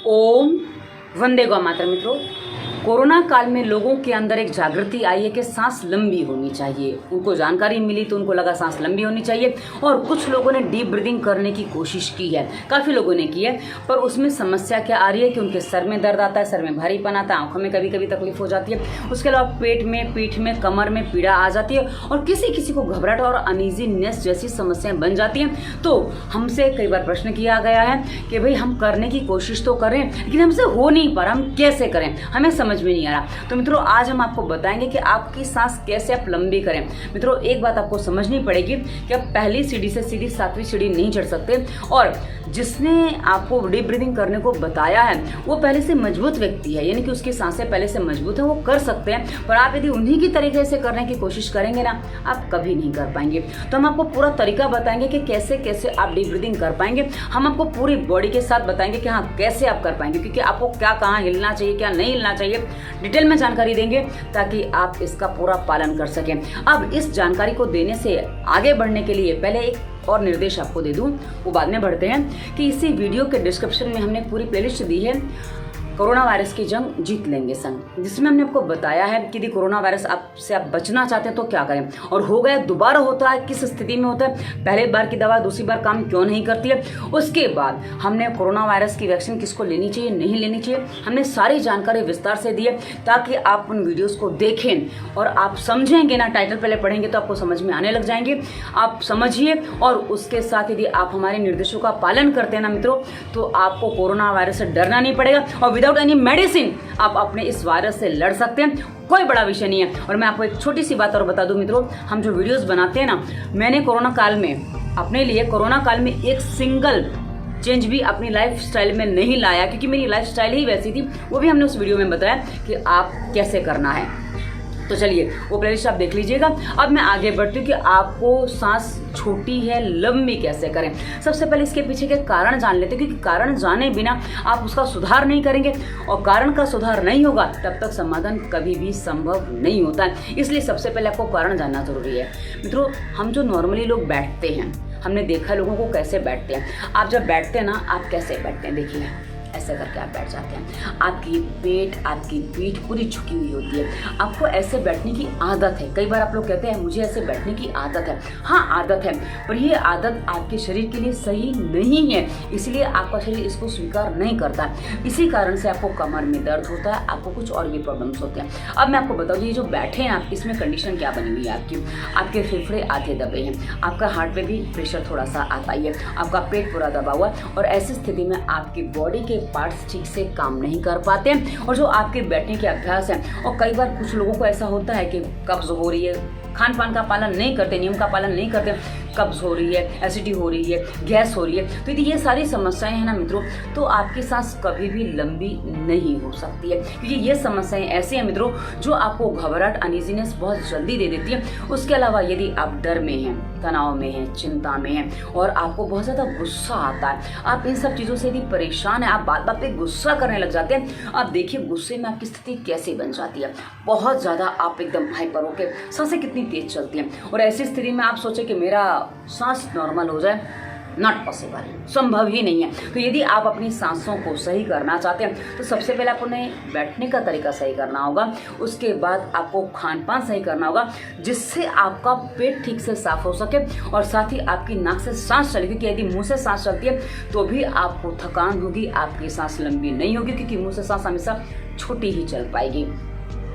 ओम वंदे गौ मातरम। मित्रों, कोरोना काल में लोगों के अंदर एक जागृति आई है कि सांस लंबी होनी चाहिए। उनको जानकारी मिली तो उनको लगा सांस लंबी होनी चाहिए और कुछ लोगों ने डीप ब्रीदिंग करने की कोशिश की है, काफ़ी लोगों ने की है। पर उसमें समस्या क्या आ रही है कि उनके सर में दर्द आता है, सर में भारीपन आता है, आंखों में कभी कभी तकलीफ हो जाती है। उसके अलावा पेट में, पीठ में, कमर में पीड़ा आ जाती है और किसी किसी को घबराहट और अनईजीनेस जैसी समस्याएं बन जाती हैं। तो हमसे कई बार प्रश्न किया गया है कि भाई हम करने की कोशिश तो करें लेकिन हमसे हो नहीं पा रहा, हम कैसे करें, हमें समझ में नहीं आ रहा। तो मित्रों, आज हम आपको बताएंगे कि आपकी सांस कैसे आप लंबी करें। मित्रों, एक बात आपको समझनी पड़ेगी कि आप पहली सीढ़ी से सीधी 7वीं सीढ़ी नहीं चढ़ सकते और जिसने आपको डीप ब्रीदिंग करने को बताया है वो पहले से मजबूत व्यक्ति है, यानी कि उसकी सांसें पहले से मजबूत है, वो कर सकते हैं। पर आप यदि उन्हीं की तरीके से करने की कोशिश करेंगे ना, आप कभी नहीं कर पाएंगे। तो हम आपको पूरा तरीका बताएंगे कि कैसे कैसे आप डीप ब्रीदिंग कर पाएंगे। हम आपको पूरी बॉडी के साथ बताएंगे कि हाँ कैसे आप कर पाएंगे, क्योंकि आपको क्या कहाँ हिलना चाहिए, क्या नहीं हिलना चाहिए, डिटेल में जानकारी देंगे ताकि आप इसका पूरा पालन कर सकें। अब इस जानकारी को देने से आगे बढ़ने के लिए पहले एक और निर्देश आपको दे दूं, वो बाद में बढ़ते हैं, कि इसी वीडियो के डिस्क्रिप्शन में हमने पूरी प्लेलिस्ट दी है कोरोना वायरस की जंग जीत लेंगे संग, जिसमें हमने आपको बताया है कि यदि कोरोना वायरस आपसे आप बचना चाहते हैं तो क्या करें, और हो गया दोबारा होता है किस स्थिति में होता है, पहले बार की दवा दूसरी बार काम क्यों नहीं करती है। उसके बाद हमने कोरोना वायरस की वैक्सीन किसको लेनी चाहिए, नहीं लेनी चाहिए, हमने सारी जानकारी विस्तार से दी है ताकि आप उन वीडियोज़ को देखें और आप समझेंगे ना। टाइटल पहले पढ़ेंगे तो आपको समझ में आने लग जाएंगे, आप समझिए। और उसके साथ यदि आप हमारे निर्देशों का पालन करते हैं ना मित्रों, तो आपको कोरोना वायरस से डरना नहीं पड़ेगा और विदाउट एनी मेडिसिन आप अपने इस वायरस से लड़ सकते हैं। कोई बड़ा विषय नहीं है। और मैं आपको एक छोटी सी बात और बता दूं मित्रों, हम जो वीडियोस बनाते हैं ना, मैंने कोरोना काल में अपने लिए कोरोना काल में एक सिंगल चेंज भी अपनी लाइफ स्टाइल में नहीं लाया, क्योंकि मेरी लाइफ स्टाइल ही वैसी थी। वो भी हमने उस वीडियो में बताया कि आप कैसे करना है। तो चलिए वो प्लेलिस्ट आप देख लीजिएगा। अब मैं आगे बढ़ती हूँ कि आपको सांस छोटी है लंबी कैसे करें। सबसे पहले इसके पीछे के कारण जान लेते हैं, क्योंकि कारण जाने बिना आप उसका सुधार नहीं करेंगे और कारण का सुधार नहीं होगा तब तक समाधान कभी भी संभव नहीं होता है। इसलिए सबसे पहले आपको कारण जानना जरूरी है। मित्रों, हम जो नॉर्मली लोग बैठते हैं, हमने देखा लोगों को कैसे बैठते हैं। आप जब बैठते हैं ना, आप कैसे बैठते हैं, देखिए ऐसे करके आप बैठ जाते हैं। आपकी पेट, आपकी पीठ पूरी झुकी हुई होती है। आपको ऐसे बैठने की आदत है। कई बार आप लोग कहते हैं मुझे ऐसे बैठने की आदत है। हाँ, आदत है, पर ये आदत आपके शरीर के लिए सही नहीं है, इसलिए आपका शरीर इसको स्वीकार नहीं करता। इसी कारण से आपको कमर में दर्द होता है, आपको कुछ और भी प्रॉब्लम्स होते हैं। अब मैं आपको बताऊँ, ये जो बैठे हैं आप, इसमें कंडीशन क्या बनी हुई है आपकी। आपके फेफड़े आधे दबे हैं, आपका हार्ट पे भी प्रेशर थोड़ा सा आता ही है, आपका पेट पूरा दबा हुआ है और ऐसी स्थिति में आपकी बॉडी के पार्ट्स ठीक से काम नहीं कर पाते हैं। और जो आपके बैठने के अभ्यास हैं, और कई बार कुछ लोगों को ऐसा होता है कि कब्ज हो रही है, खान पान का पालन नहीं करते, नियम का पालन नहीं करते, कब्ज हो रही है, एसिडिटी हो रही है, गैस हो रही है। तो यदि ये सारी समस्याएं हैं ना मित्रों, तो आपकी सांस कभी भी लंबी नहीं हो सकती है, क्योंकि ये समस्याएं ऐसी हैं मित्रों जो आपको घबराहट, अनईजीनेस बहुत जल्दी दे देती है। उसके अलावा यदि आप डर में हैं, तनाव में हैं, चिंता में हैं और आपको बहुत ज़्यादा गुस्सा आता है, आप इन सब चीज़ों से यदि परेशान हैं, आप बात बात पे गुस्सा करने लग जाते हैं, आप देखिए गुस्से में आपकी स्थिति कैसे बन जाती है। बहुत ज़्यादा आप एकदम हाइपर होकर सांसें कितनी तेज चलती हैं। और ऐसी स्थिति में आप सोचें कि मेरा सांस नॉर्मल हो जाए, नॉट पॉसिबल, संभव ही नहीं है। तो यदि आप अपनी सांसों को सही करना चाहते हैं तो सबसे पहले आपको उन्हें बैठने का तरीका सही करना होगा। उसके बाद आपको खान पान सही करना होगा, जिससे आपका पेट ठीक से साफ हो सके और साथ ही आपकी नाक से सांस चले, क्योंकि यदि मुंह से सांस चलती है तो भी आपको थकान होगी, आपकी सांस लंबी नहीं होगी, क्योंकि मुंह से सांस हमेशा छोटी ही चल पाएगी।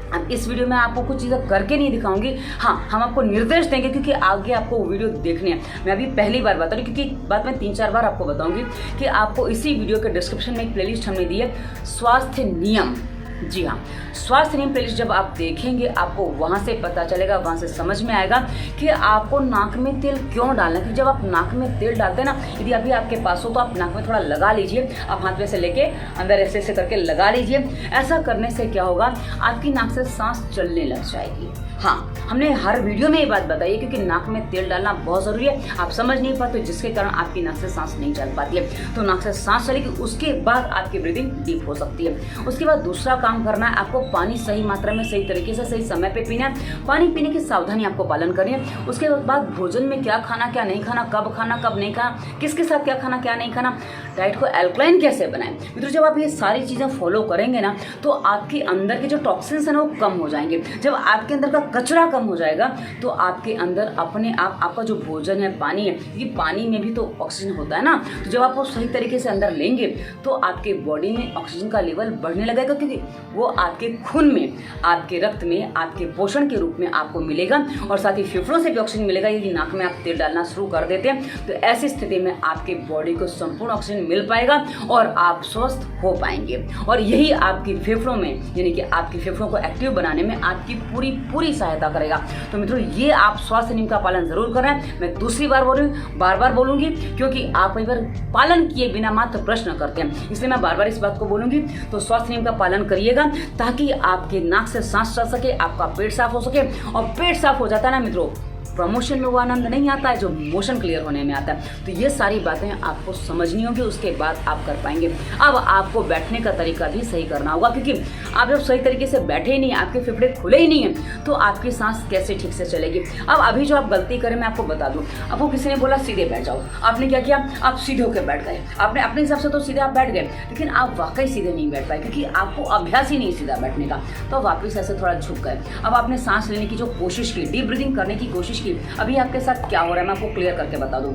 अब इस वीडियो में आपको कुछ चीज़ें करके नहीं दिखाऊंगी, हाँ हम आपको निर्देश देंगे, क्योंकि आगे आपको वो वीडियो देखने हैं। मैं अभी पहली बार बता रही हूँ, क्योंकि बात मैं 3-4 बार आपको बताऊंगी कि आपको इसी वीडियो के डिस्क्रिप्शन में एक प्लेलिस्ट हमने दी है स्वास्थ्य नियम। जी हाँ, स्वास्थ्य नियम प्लेलिस्ट जब आप देखेंगे आपको वहाँ से पता चलेगा, वहाँ से समझ में आएगा कि आपको नाक में तेल क्यों डालना है। क्योंकि जब आप नाक में तेल डालते हैं ना, यदि अभी आपके पास हो तो आप नाक में थोड़ा लगा लीजिए, आप हाथ में से लेके अंदर ऐसे करके लगा लीजिए। ऐसा करने से क्या होगा, आपकी नाक से सांस चलने लग जाएगी। हाँ, हमने हर वीडियो में ये बात बताई है क्योंकि नाक में तेल डालना बहुत ज़रूरी है। आप समझ नहीं पाते जिसके कारण आपकी नाक से सांस नहीं चल पाती है। तो नाक से सांस चलेगी, उसके बाद आपकी ब्रीदिंग डीप हो सकती है। उसके बाद दूसरा काम करना है, आपको पानी सही मात्रा में, सही तरीके से, सही समय पे पीना है। पानी पीने की सावधानी आपको पालन करनी है। उसके बाद भोजन में क्या खाना क्या नहीं खाना, कब नहीं खाना, किसके साथ क्या खाना क्या नहीं खाना, डाइट को एल्कलाइन कैसे बनाएं। मित्रों, जब आप ये सारी चीज़ें फॉलो करेंगे ना तो आपके अंदर के जो टॉक्सिन्स हैं ना वो कम हो जाएंगे। जब आपके अंदर का कचरा कम हो जाएगा तो आपके अंदर अपने आप आपका जो भोजन है, पानी है, क्योंकि पानी में भी तो ऑक्सीजन होता है ना, तो जब आप वो सही तरीके से अंदर लेंगे तो आपके बॉडी में ऑक्सीजन का लेवल बढ़ने लगेगा, क्योंकि वो आपके खून में, आपके रक्त में, आपके पोषण के रूप में आपको मिलेगा। और साथ ही फेफड़ों से भी ऑक्सीजन मिलेगा। यदि नाक में आप तेल डालना शुरू कर देते हैं तो ऐसी स्थिति में आपके बॉडी को संपूर्ण ऑक्सीजन मिल पाएगा और आप स्वस्थ हो पाएंगे। और यही आपकी फेफड़ों में, यानी कि आपकी फेफड़ों को एक्टिव बनाने में आपकी पूरी सहायता करेगा। तो मित्रों, ये आप स्वास्थ्य नियम का पालन जरूर कर रहे हैं। मैं दूसरी बार बार बोलूंगी क्योंकि आप कई बार पालन किए बिना मात्र प्रश्न करते हैं, इसलिए मैं बार इस बात को बोलूंगी। तो स्वास्थ्य नियम का पालन करिएगा ताकि आपके नाक से सांस चल सके, आपका पेट साफ हो सके। और पेट साफ हो जाता है ना मित्रों, प्रमोशन में वो आनंद नहीं आता है जो मोशन क्लियर होने में आता है। तो ये सारी बातें आपको समझनी होगी, उसके बाद आप कर पाएंगे। अब आपको बैठने का तरीका भी सही करना होगा, क्योंकि आप जब सही तरीके से बैठे ही नहीं, आपके फेफड़े खुले ही नहीं हैं, तो आपकी सांस कैसे ठीक से चलेगी। अब अभी जो आप गलती करें मैं आपको बता दूं। आपको किसी ने बोला सीधे बैठ जाओ, आपने क्या किया, आप सीधे होकर बैठ गए। आपने अपने हिसाब से तो सीधे आप बैठ गए, लेकिन आप वाकई सीधे नहीं बैठ पाए क्योंकि आपको अभ्यास ही नहीं सीधा बैठने का। तो वापस ऐसे थोड़ा झुक गए। अब आपने सांस लेने की जो कोशिश की, डीप ब्रीदिंग करने की कोशिश की, अभी आपके साथ क्या हो रहा है मैं आपको क्लियर करके बता दूं।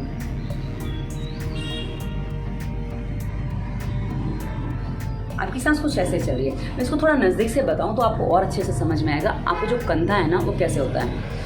आपकी सांस कुछ ऐसे चल रही है। मैं इसको थोड़ा नजदीक से बताऊं तो आपको और अच्छे से समझ में आएगा। आपको जो कंधा है ना वो कैसे होता है।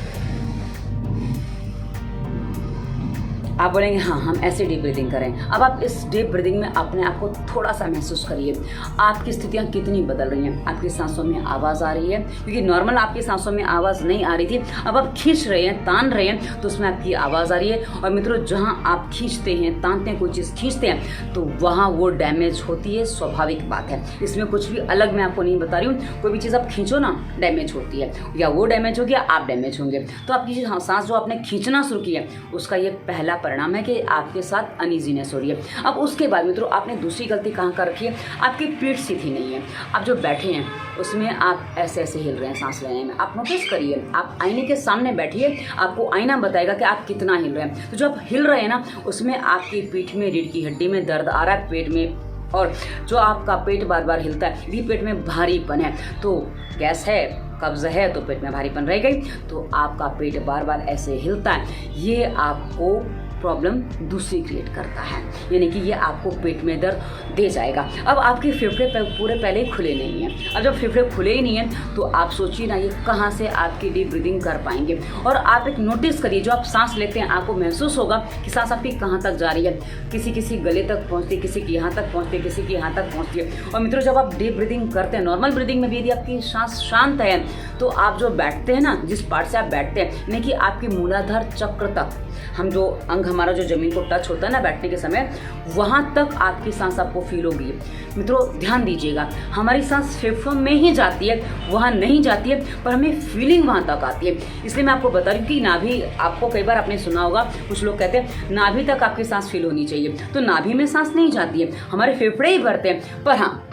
आप बोलेंगे हाँ हम ऐसे डीप ब्रीदिंग करें। अब आप इस डीप ब्रीदिंग में अपने आप को थोड़ा सा महसूस करिए, आपकी स्थितियाँ कितनी बदल रही हैं। आपकी सांसों में आवाज़ आ रही है, क्योंकि नॉर्मल आपकी सांसों में आवाज़ नहीं आ रही थी। अब आप खींच रहे हैं, तान रहे हैं, तो उसमें आपकी आवाज़ आ रही है। और मित्रों, जहाँ आप खींचते हैं, तानते हैं, कोई चीज़ खींचते हैं तो वहाँ वो डैमेज होती है, स्वाभाविक बात है। इसमें कुछ भी अलग मैं आपको नहीं बता रही हूँ। कोई भी चीज़ आप खींचो ना, डैमेज होती है, या वो डैमेज होगी या आप डैमेज होंगे। तो आपकी सांस जो आपने खींचना शुरू की है उसका ये पहला परिणाम है कि आपके साथ अनइजीनेस हो रही है। अब उसके बाद मित्रों, आपने दूसरी गलती कहाँ कर रखी है, आपकी पीठ सीधी नहीं है। आप जो बैठे हैं उसमें आप ऐसे ऐसे हिल रहे हैं सांस लेने में। आप नोटिस करिए, आप आईने के सामने बैठिए, आपको आईना बताएगा कि आप कितना हिल रहे हैं। तो जो आप हिल रहे हैं ना उसमें आपकी पीठ में, रीढ़ की हड्डी में दर्द आ रहा है, पेट में, और जो आपका पेट बार बार हिलता है, यदि पेट में भारीपन है तो गैस है, कब्ज है तो पेट में भारीपन रह गई, तो आपका पेट बार बार ऐसे हिलता है, ये आपको प्रॉब्लम दूसरी क्रिएट करता है, यानी कि ये आपको पेट में दर्द दे जाएगा। अब आपके फेफड़े पूरे पहले ही खुले नहीं हैं। अब जब फेफड़े खुले ही नहीं हैं तो आप सोचिए ना ये कहाँ से आपकी डीप ब्रीदिंग कर पाएंगे। और आप एक नोटिस करिए, जो आप सांस लेते हैं आपको महसूस होगा कि सांस आपकी कहाँ तक जा रही है। किसी गले तक पहुँचती है, किसी की यहाँ तक पहुँचती है, किसी की यहाँ तक पहुँचती है। और मित्रों, जब आप डीप ब्रीदिंग करते हैं, नॉर्मल ब्रीदिंग में भी यदि आपकी सांस शांत है तो आप जो बैठते हैं ना, जिस पार्ट से आप बैठते हैं, यानी कि आपकी मूलाधार चक्र तक, हम जो अंग हमारा जो जमीन को टच होता है ना बैठने के समय, वहाँ तक आपकी सांस आपको फील होगी। मित्रों ध्यान दीजिएगा, हमारी सांस फेफड़ों में ही जाती है, वहाँ नहीं जाती है, पर हमें फीलिंग वहाँ तक आती है। इसलिए मैं आपको बता रही हूँ कि नाभि, आपको कई बार आपने सुना होगा, कुछ लोग कहते हैं नाभि तक आपकी सांस फील होनी चाहिए, तो नाभि में सांस नहीं जाती है, हमारे फेफड़े ही भरते हैं। पर हाँ,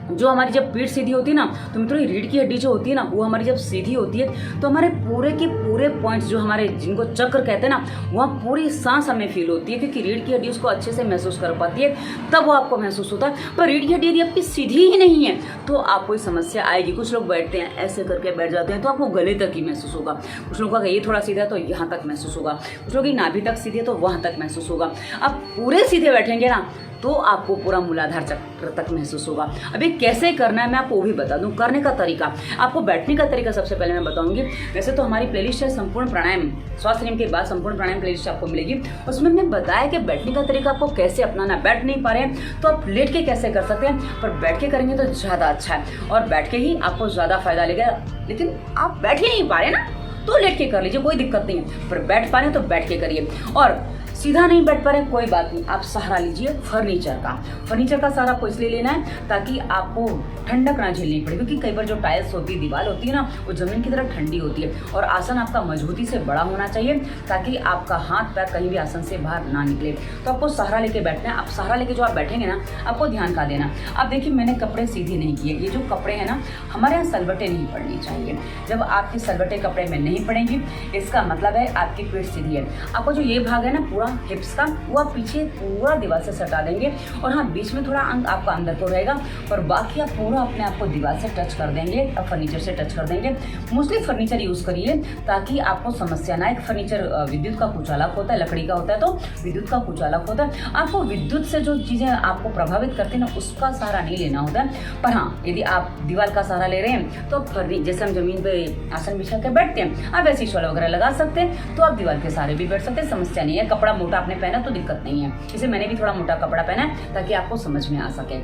जो हमारी जब पीठ सीधी होती है ना, तो मित्रों रीढ़ की हड्डी जो होती है ना, वो हमारी जब सीधी होती है तो हमारे पूरे के पूरे पॉइंट्स जो हमारे, जिनको चक्र कहते हैं ना, वहाँ पूरी सांस हमें फील होती है, क्योंकि रीढ़ की हड्डी उसको अच्छे से महसूस कर पाती है, तब वो आपको महसूस होता है। पर रीढ़ की हड्डी यदि आपकी सीधी ही नहीं है तो आपको समस्या आएगी। कुछ लोग बैठते हैं ऐसे करके बैठ जाते हैं तो आपको गले तक ही महसूस होगा, कुछ लोगों का ये थोड़ा सीधा है तो यहाँ तक महसूस होगा, कुछ लोग की नाभि तक सीधी है तो वहाँ तक महसूस होगा। आप पूरे सीधे बैठेंगे ना तो आपको पूरा मूलाधार चक्र तक महसूस होगा। अभी कैसे करना है मैं आपको वो भी बता दूं। करने का तरीका, आपको बैठने का तरीका सबसे पहले मैं बताऊंगी। वैसे तो हमारी प्लेलिस्ट है संपूर्ण प्राणायाम, स्वास्थ्य नियम के बाद संपूर्ण प्राणायाम प्लेलिस्ट आपको मिलेगी, उसमें मैंने बताया कि बैठने का तरीका आपको कैसे अपनाना। बैठ नहीं पा रहे हैं तो आप लेट के कैसे कर सकते हैं, पर बैठ के करेंगे तो ज़्यादा अच्छा है और बैठ के ही आपको ज़्यादा फायदा लेगा। लेकिन आप बैठ ही नहीं पा रहे ना तो लेट के कर लीजिए, कोई दिक्कत नहीं है, पर बैठ पा रहे हैं तो बैठ के करिए। और सीधा नहीं बैठ पा रहे, कोई बात नहीं, आप सहारा लीजिए फर्नीचर का। फर्नीचर का सहारा आपको इसलिए लेना है ताकि आपको ठंडक ना झेलनी पड़े, क्योंकि कई बार जो टाइल्स होती है, दीवार होती है ना, वो जमीन की तरह ठंडी होती है। और आसन आपका मजबूती से बड़ा होना चाहिए ताकि आपका हाथ पैर कहीं भी आसन से बाहर ना निकले। तो आपको सहारा लेके बैठना है। आप सहारा लेके जो आप बैठेंगे ना, आपको ध्यान का देना। अब देखिए, मैंने कपड़े सीधे नहीं किए। ये जो कपड़े हैं ना, हमारे यहाँ सलवटें नहीं पड़नी चाहिए। जब आपकी सलवटें कपड़े में नहीं पड़ेंगी, इसका मतलब है आपकी पीठ सीधी है। आपको जो ये भाग है ना पूरा हिप्स का, वो आप पीछे पूरा दीवार से सटा देंगे। और हाँ, बीच में थोड़ा अंग आपका अंदर को रहेगा, और बाकी आप पूरा अपने आप को दीवार से टच कर देंगे, अब फर्नीचर से टच कर देंगे। मोस्टली फर्नीचर यूज़ करिए ताकि आपको समस्या ना आए। फर्नीचर विद्युत का कुचालक होता है, लकड़ी का होता है तो विद्युत का कुचालक होता है। आपको विद्युत से जो चीज़ें आपको प्रभावित करती है ना, उसका सहारा नहीं लेना होता है। पर हाँ, यदि आप दीवार का सहारा ले रहे हैं तो जैसे हम जमीन पे आसन बिछा के बैठते हैं, आप ऐसी शॉल वगैरह लगा सकते हैं, तो आप दीवार के सहारे भी बैठ सकते हैं, समस्या नहीं है। कपड़ा मोटा आपने पहना तो दिक्कत नहीं है। इसे मैंने भी थोड़ा मोटा कपड़ा पहना है ताकि आपको समझ में आ सके।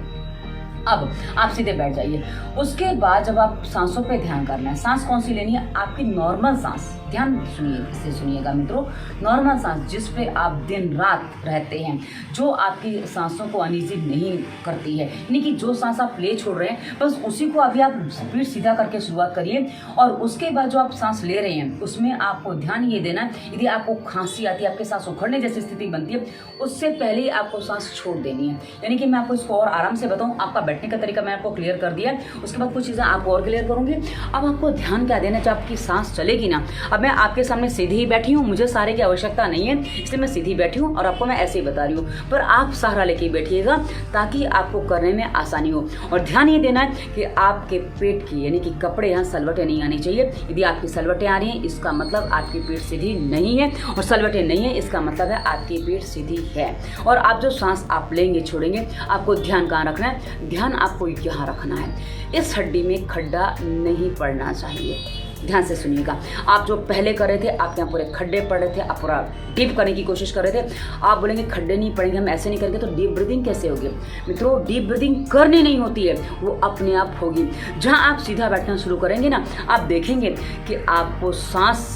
अब आप सीधे बैठ जाइए। उसके बाद जब आप सांसों पे ध्यान करना है, सांस कौन सी लेनी है? आपकी नॉर्मल सांस। ध्यान सुनिएगा मित्रों, नॉर्मल सांस जिस पे आप दिन रात रहते हैं, जो आपकी सांसों को अनईजी नहीं करती है, यानी कि जो सांस आप ले छोड़ रहे हैं बस उसी को अभी आप पीठ सीधा करके शुरुआत करिए। और उसके बाद जो आप सांस ले रहे हैं उसमें आपको ध्यान ये देना है, यदि आपको खांसी आती है, आपके सांस उखड़ने जैसी स्थिति बनती है, उससे पहले ही आपको सांस छोड़ देनी है। यानी कि मैं आपको इसको और आराम से बताऊँ, आपका बैठने का तरीका मैं आपको क्लियर कर दिया, उसके बाद कुछ चीज़ें आपको और क्लियर करूँगी। अब आपको ध्यान क्या देना है, जब आपकी सांस चलेगी ना, अब मैं आपके सामने सीधी ही बैठी हूँ, मुझे सहारे की आवश्यकता नहीं है, इसलिए मैं सीधी बैठी हूँ और आपको मैं ऐसे ही बता रही हूँ, पर आप सहारा लेके बैठिएगा ताकि आपको करने में आसानी हो। और ध्यान ये देना है कि आपके पेट की यानी कि कपड़े यहाँ सलवटें नहीं आनी चाहिए। यदि आपकी सलवटें आ रही हैं इसका मतलब आपकी पीठ सीधी नहीं है, और सलवटें नहीं है इसका मतलब है आपकी पीठ सीधी है। और आप जो सांस आप लेंगे छोड़ेंगे, आपको ध्यान कहाँ रखना है? ध्यान आपको यहाँ रखना है। इस हड्डी में खड्डा नहीं पड़ना चाहिए। ध्यान से सुनिएगा। आप जो पहले कर रहे थे, आपके यहाँ पूरे खड्डे पड़ रहे थे, आप पूरा डीप करने की कोशिश कर रहे थे, आप बोलेंगे खड्डे नहीं पड़ेंगे, हम ऐसे नहीं करेंगे, तो डीप ब्रीदिंग कैसे होगी? मित्रों, डीप ब्रीदिंग करनी नहीं होती है, वो अपने आप होगी। जहाँ आप सीधा बैठना शुरू करेंगे ना, आप देखेंगे कि आपको सांस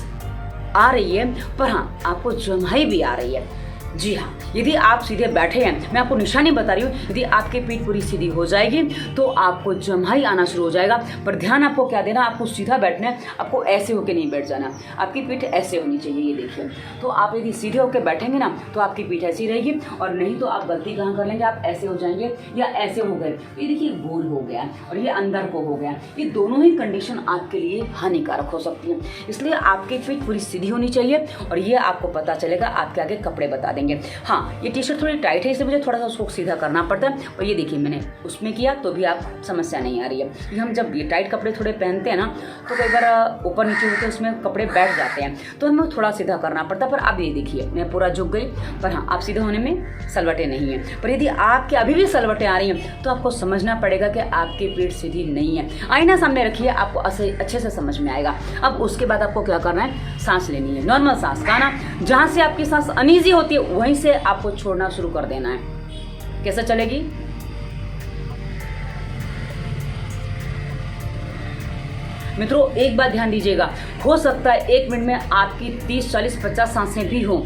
आ रही है, पर हाँ आपको जम्हाई भी आ रही है। जी हाँ, यदि आप सीधे बैठे हैं, मैं आपको निशानी बता रही हूँ, यदि आपकी पीठ पूरी सीधी हो जाएगी तो आपको जम्हाई आना शुरू हो जाएगा। पर ध्यान आपको क्या देना, आपको सीधा बैठना है, आपको ऐसे होके नहीं बैठ जाना, आपकी पीठ ऐसे होनी चाहिए। ये देखिए, तो आप यदि सीधे होकर बैठेंगे ना तो आपकी पीठ ऐसी रहेगी, और नहीं तो आप गलती कहाँ कर लेंगे, आप ऐसे हो जाएंगे या ऐसे हो गए। ये देखिए, गोल हो गया और ये अंदर को हो गया। ये दोनों ही कंडीशन आपके लिए हानिकारक हो सकती है, इसलिए आपकी पीठ पूरी सीधी होनी चाहिए। और ये आपको पता चलेगा, आपके आगे कपड़े बता देंगे। हाँ, ये टी शर्ट थोड़ी टाइट है, इसलिए मुझे थोड़ा सा उसको सीधा करना पड़ता है। और ये देखिए, मैंने उसमें किया तो भी आप समस्या नहीं आ रही है, क्योंकि हम जब ये टाइट कपड़े थोड़े पहनते हैं ना, तो कई बार ऊपर नीचे होते हैं, उसमें कपड़े बैठ जाते हैं, तो हमें थोड़ा सीधा करना पड़ता है। पर अब ये देखिए, मैं पूरा झुक गई, पर हाँ आप सीधे होने में सलवटें नहीं है। पर यदि आपके अभी भी सलवटें आ रही हैं तो आपको समझना पड़ेगा कि आपकी पीठ सीधी नहीं है। आईना सामने रखिए, आपको अच्छे से समझ में आएगा। अब उसके बाद आपको क्या करना है, सांस लेनी है, नॉर्मल सांस का ना, जहाँ से आपकी सांस अनईजी होती है वहीं से आपको छोड़ना शुरू कर देना है। कैसे चलेगी? मित्रों, एक बात ध्यान दीजिएगा, हो सकता है 1 मिनट में आपकी 30, 40, 50 सांसें भी हों।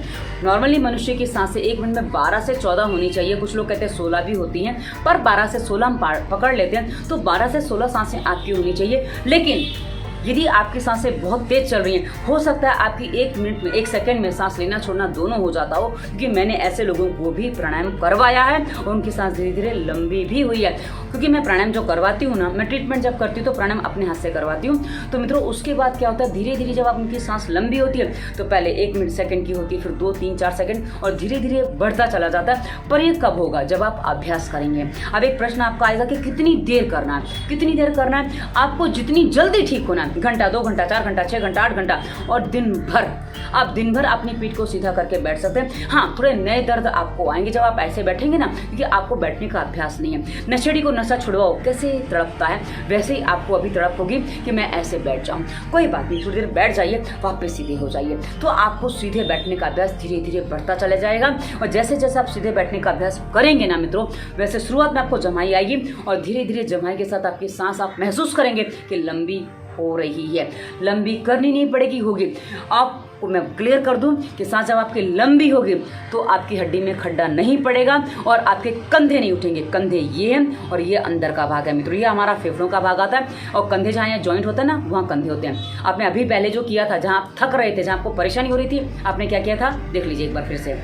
नॉर्मली मनुष्य की सांसें 1 मिनट में 12 से 14 होनी चाहिए, कुछ लोग कहते हैं 16 भी होती हैं, पर 12 से 16 हम पकड़ लेते हैं, तो 12 से 16 सांसें आपकी होनी चाहिए। लेकिन यदि आपकी सांसें बहुत तेज चल रही हैं, हो सकता है आपकी 1 मिनट में 1 सेकंड में सांस लेना छोड़ना दोनों हो जाता हो, क्योंकि मैंने ऐसे लोगों को भी प्राणायाम करवाया है और उनकी सांस धीरे धीरे लंबी भी हुई है। क्योंकि मैं प्राणायाम जो करवाती हूँ ना, मैं ट्रीटमेंट जब करती हूँ तो प्राणायाम अपने हाथ से करवाती हूँ। तो मित्रों, उसके बाद क्या होता है, धीरे धीरे जब आप उनकी सांस लंबी होती है तो पहले 1 मिनट सेकंड की होती है, फिर 2, 3, 4 सेकंड, और धीरे धीरे बढ़ता चला जाता है। पर ये कब होगा, जब आप अभ्यास करेंगे। अब एक प्रश्न आपका आएगा कि कितनी देर करना है, कितनी देर करना है? आपको जितनी जल्दी ठीक होना है, घंटा, 2 घंटा, 4 घंटा, 6 घंटा, 8 घंटा, और दिन भर आप दिन भर अपनी पीठ को सीधा करके बैठ सकते हैं। हाँ, थोड़े नए दर्द आपको आएंगे जब आप ऐसे बैठेंगे ना, क्योंकि आपको बैठने का अभ्यास नहीं है। नशेड़ी को नशा छुड़वाओ, कैसे तड़पता है वैसे ही आपको अभी तड़प होगी कि मैं ऐसे बैठ जाऊं। कोई बात नहीं, थोड़ी देर बैठ जाइए, वापस सीधे हो जाइए, तो आपको सीधे बैठने का अभ्यास धीरे धीरे बढ़ता चला जाएगा। और जैसे जैसे आप सीधे बैठने का अभ्यास करेंगे ना मित्रों, वैसे शुरुआत में आपको जमाई आएगी, और धीरे धीरे जमाई के साथ आपकी सांस आप महसूस करेंगे कि लंबी हो रही है। लंबी करनी नहीं पड़ेगी, होगी। आप आपको मैं क्लियर कर दूं कि सांस जब आपकी लंबी होगी तो आपकी हड्डी में खड्डा नहीं पड़ेगा और आपके कंधे नहीं उठेंगे। कंधे ये हैं और ये अंदर का भाग है मित्रों, ये हमारा फेफड़ों का भाग आता है और कंधे जहाँ यहाँ जॉइंट होता है ना वहाँ कंधे होते हैं। आपने अभी पहले जो किया था, जहाँ आप थक रहे थे, जहाँ आपको परेशानी हो रही थी, आपने क्या किया था देख लीजिए एक बार फिर से।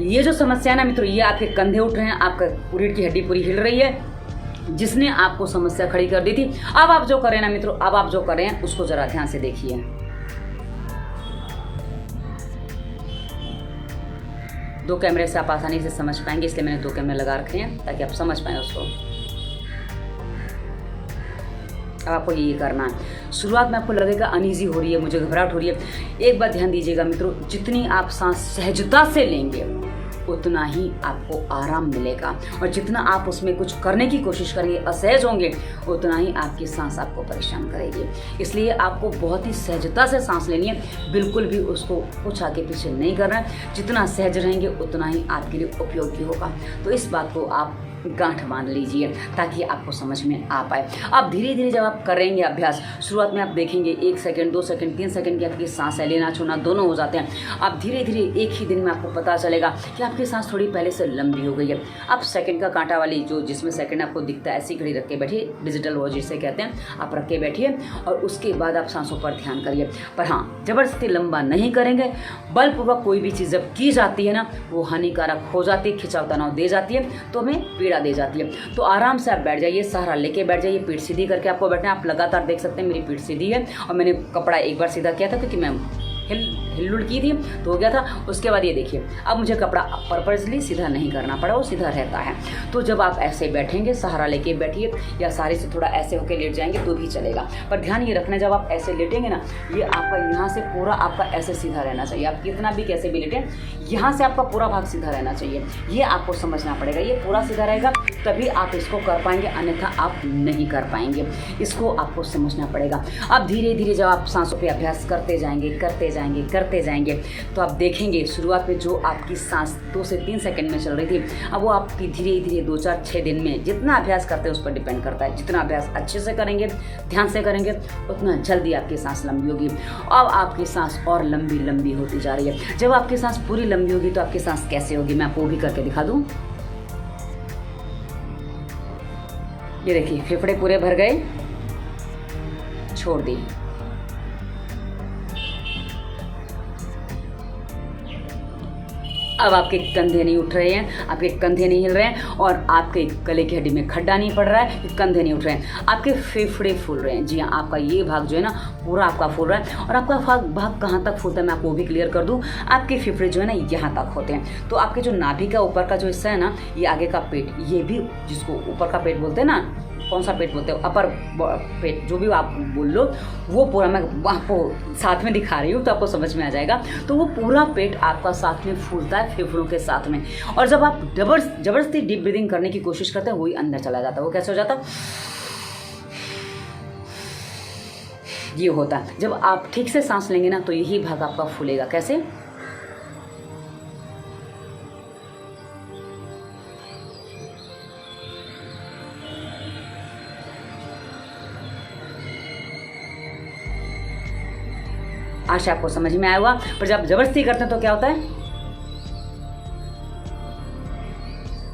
ये जो समस्या है ना मित्रों, ये आपके कंधे उठ रहे हैं, आपका रीढ़ की हड्डी पूरी हिल रही है, जिसने आपको समस्या खड़ी कर दी थी। अब आप जो करें ना मित्रों, अब आप जो कर रहे हैं उसको जरा ध्यान से देखिए। दो कैमरे से आप आसानी से समझ पाएंगे, इसलिए मैंने दो कैमरे लगा रखे हैं ताकि आप समझ पाएं उसको। अब आपको ये करना है। शुरुआत में आपको लगेगा अनईजी हो रही है, मुझे घबराहट हो रही है। एक बात ध्यान दीजिएगा मित्रों, जितनी आप सांस सहजता से लेंगे उतना ही आपको आराम मिलेगा और जितना आप उसमें कुछ करने की कोशिश करेंगे, असहज होंगे, उतना ही आपकी सांस आपको परेशान करेगी। इसलिए आपको बहुत ही सहजता से सांस लेनी है, बिल्कुल भी उसको कुछ आगे पीछे नहीं करना है। जितना सहज रहेंगे उतना ही आपके लिए उपयोगी होगा। तो इस बात को आप गांठ बांध लीजिए ताकि आपको समझ में आ पाए। अब धीरे धीरे जब आप करेंगे अभ्यास, शुरुआत में आप देखेंगे 1 सेकंड 2 सेकंड 3 सेकंड की आपकी सांस है, लेना छोड़ना दोनों हो जाते हैं। अब धीरे धीरे एक ही दिन में आपको पता चलेगा कि आपकी सांस थोड़ी पहले से लंबी हो गई है। आप सेकंड का कांटा वाली जो जिसमें सेकंड आपको दिखता है ऐसी घड़ी रख के बैठिए, डिजिटल वॉच जिसे कहते हैं, आप रख के बैठिए और उसके बाद आप सांसों पर ध्यान करिए। पर हाँ, जबरदस्ती लंबा नहीं करेंगे। बलपूर्वक कोई भी चीज़ जब की जाती है ना, वो हानिकारक हो जाती है, खिंचाव तनाव दे जाती है, तो हमें पीड़ा दे जाती है। तो आराम से आप बैठ जाइए, सहारा लेके बैठ जाइए, पीठ सीधी करके आपको बैठना है। आप लगातार देख सकते हैं मेरी पीठ सीधी है और मैंने कपड़ा एक बार सीधा किया था क्योंकि मैं हिल की थी तो हो गया था। उसके बाद ये देखिए, अब मुझे कपड़ा पर्पसली सीधा नहीं करना पड़ा, वो सीधा रहता है। तो जब आप ऐसे बैठेंगे, सहारा लेके बैठिए या सारे से थोड़ा ऐसे होकर लेट जाएंगे तो भी चलेगा। पर ध्यान ये रखना, जब आप ऐसे लेटेंगे ना, ये आपका यहाँ से पूरा आपका ऐसे सीधा रहना चाहिए। आप कितना भी कैसे भी लेटें, यहाँ से आपका पूरा भाग सीधा रहना चाहिए। ये आपको समझना पड़ेगा, ये पूरा सीधा रहेगा तभी आप इसको कर पाएंगे, अन्यथा आप नहीं कर पाएंगे। इसको आपको समझना पड़ेगा। अब धीरे धीरे जब आप सांसों पे अभ्यास करते जाएंगे तो आप देखेंगे शुरुआत में जो आपकी सांस 2 से 3 सेकंड में चल रही थी, अब वो आपकी धीरे धीरे 2 4 6 दिन में जितना अभ्यास करते हैं उस पर डिपेंड करता है। जितना अभ्यास अच्छे से करेंगे, ध्यान से करेंगे, उतना जल्दी आपकी सांस लंबी होगी। अब आपकी सांस और लंबी होती जा रही है। जब आपकी सांस पूरी लंबी होगी तो आपकी सांस कैसे होगी, मैं आपको भी करके दिखा दूं। ये देखिए, फेफड़े पूरे भर गए, छोड़ दी। अब आपके कंधे नहीं उठ रहे हैं, आपके कंधे नहीं हिल रहे हैं और आपके गले की हड्डी में खड्डा नहीं पड़ रहा है, कंधे नहीं उठ रहे हैं, आपके फेफड़े फूल रहे हैं। जी हाँ, आपका ये भाग जो है ना पूरा आपका फूल रहा है। और आपका भाग कहाँ तक फूलता है मैं आपको भी क्लियर कर दूँ। आपके फेफड़े जो है ना यहाँ तक होते हैं। तो आपके जो नाभि का ऊपर का जो हिस्सा है ना, ये आगे का पेट, ये भी जिसको ऊपर का पेट बोलते हैं ना, कौन सा पेट बोलते हो, अपर पेट, जो भी आप बोल लो, वो पूरा मैं आपको साथ में दिखा रही हूँ तो आपको समझ में आ जाएगा। तो वो पूरा पेट आपका साथ में फूलता है फेफड़ों के साथ में। और जब आप जबरदस्ती डीप ब्रीदिंग करने की कोशिश करते हैं, वही अंदर चला जाता है। वो कैसे हो जाता है, ये होता है। जब आप ठीक से सांस लेंगे ना तो यही भाग आपका फूलेगा। कैसे, आशा आपको समझ में आया होगा। पर जब जबरदस्ती करते हैं तो क्या होता है,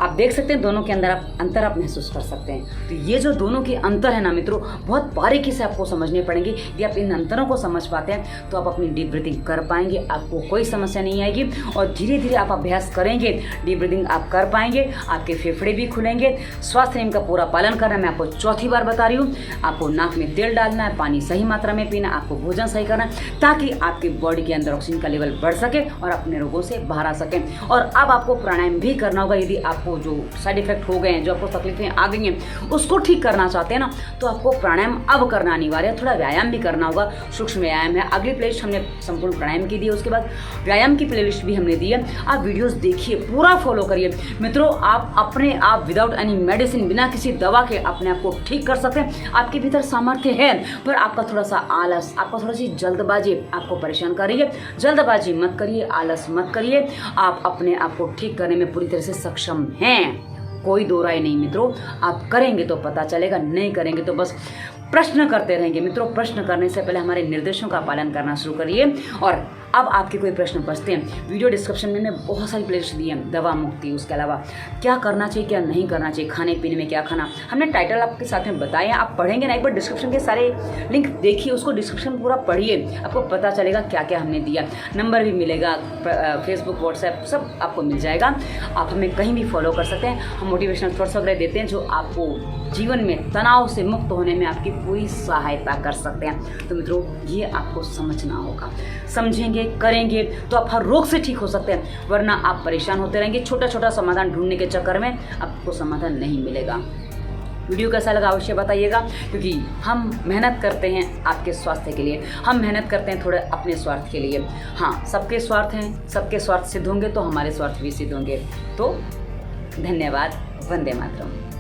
आप देख सकते हैं दोनों के अंदर आप अंतर आप महसूस कर सकते हैं। तो ये जो दोनों के अंतर है ना मित्रों, बहुत बारीकी से आपको समझने पड़ेंगे। यदि आप इन अंतरों को समझ पाते हैं तो आप अपनी डीप ब्रीथिंग कर पाएंगे, आपको कोई समस्या नहीं आएगी। और धीरे धीरे आप अभ्यास करेंगे, डीप ब्रीथिंग आप कर पाएंगे, आपके फेफड़े भी खुलेंगे। स्वास्थ्य नियम का पूरा पालन करना, मैं आपको चौथी बार बता रही हूँ। आपको नाक में तेल डालना है, पानी सही मात्रा में पीना, आपको भोजन सही करना है, ताकि आपकी बॉडी के अंदर ऑक्सीजन का लेवल बढ़ सके और अपने रोगों से बाहर आ सके। और अब आपको प्राणायाम भी करना होगा। यदि आपको जो साइड इफेक्ट हो गए हैं, जो आपको तकलीफें आ गई हैं, उसको ठीक करना चाहते हैं ना, तो आपको प्राणायाम अब करना अनिवार्य है। थोड़ा व्यायाम भी करना होगा, सूक्ष्म व्यायाम है। अगली प्लेलिस्ट हमने संपूर्ण प्राणायाम की दी है, उसके बाद व्यायाम की प्लेलिस्ट भी हमने दी है। आप वीडियोस देखिए, पूरा फॉलो करिए मित्रों। आप अपने आप विदाउट एनी मेडिसिन, बिना किसी दवा के अपने आप को ठीक कर सकते हैं। आपके भीतर सामर्थ्य है, पर आपका थोड़ा सा आलस, आपका थोड़ी सी जल्दबाजी आपको परेशान कर रही है। जल्दबाजी मत करिए, आलस मत करिए। आप अपने आप को ठीक करने में पूरी तरह से सक्षम हैं। कोई दो राय नहीं मित्रों। आप करेंगे तो पता चलेगा, नहीं करेंगे तो बस प्रश्न करते रहेंगे मित्रों। प्रश्न करने से पहले हमारे निर्देशों का पालन करना शुरू करिए। और अब आपके कोई प्रश्न बचते हैं, वीडियो डिस्क्रिप्शन में मैं बहुत सारी प्लेलिस्ट दी हैं, दवा मुक्ति, उसके अलावा क्या करना चाहिए क्या नहीं करना चाहिए, खाने पीने में क्या खाना, हमने टाइटल आपके साथ में बताए हैं। आप पढ़ेंगे ना, एक बार डिस्क्रिप्शन के सारे लिंक देखिए, उसको डिस्क्रिप्शन पूरा पढ़िए, आपको पता चलेगा क्या क्या हमने दिया। नंबर भी मिलेगा, फेसबुक व्हाट्सएप सब आपको मिल जाएगा। आप हमें कहीं भी फॉलो कर सकते हैं। हम मोटिवेशनल थॉट्स वगैरह देते हैं जो आपको जीवन में तनाव से मुक्त होने में आपकी पूरी सहायता कर सकते हैं। तो मित्रों, ये आपको समझना होगा। समझेंगे, करेंगे तो आप हर रोग से ठीक हो सकते हैं, वरना आप परेशान होते रहेंगे। छोटा छोटा समाधान ढूंढने के चक्कर में आपको समाधान नहीं मिलेगा। वीडियो कैसा लगा अवश्य बताइएगा, क्योंकि हम मेहनत करते हैं आपके स्वास्थ्य के लिए, हम मेहनत करते हैं थोड़े अपने स्वार्थ के लिए। हाँ, सबके स्वार्थ हैं, सबके स्वार्थ सिद्ध होंगे तो हमारे स्वार्थ भी सिद्ध होंगे। तो धन्यवाद। वंदे मातरम।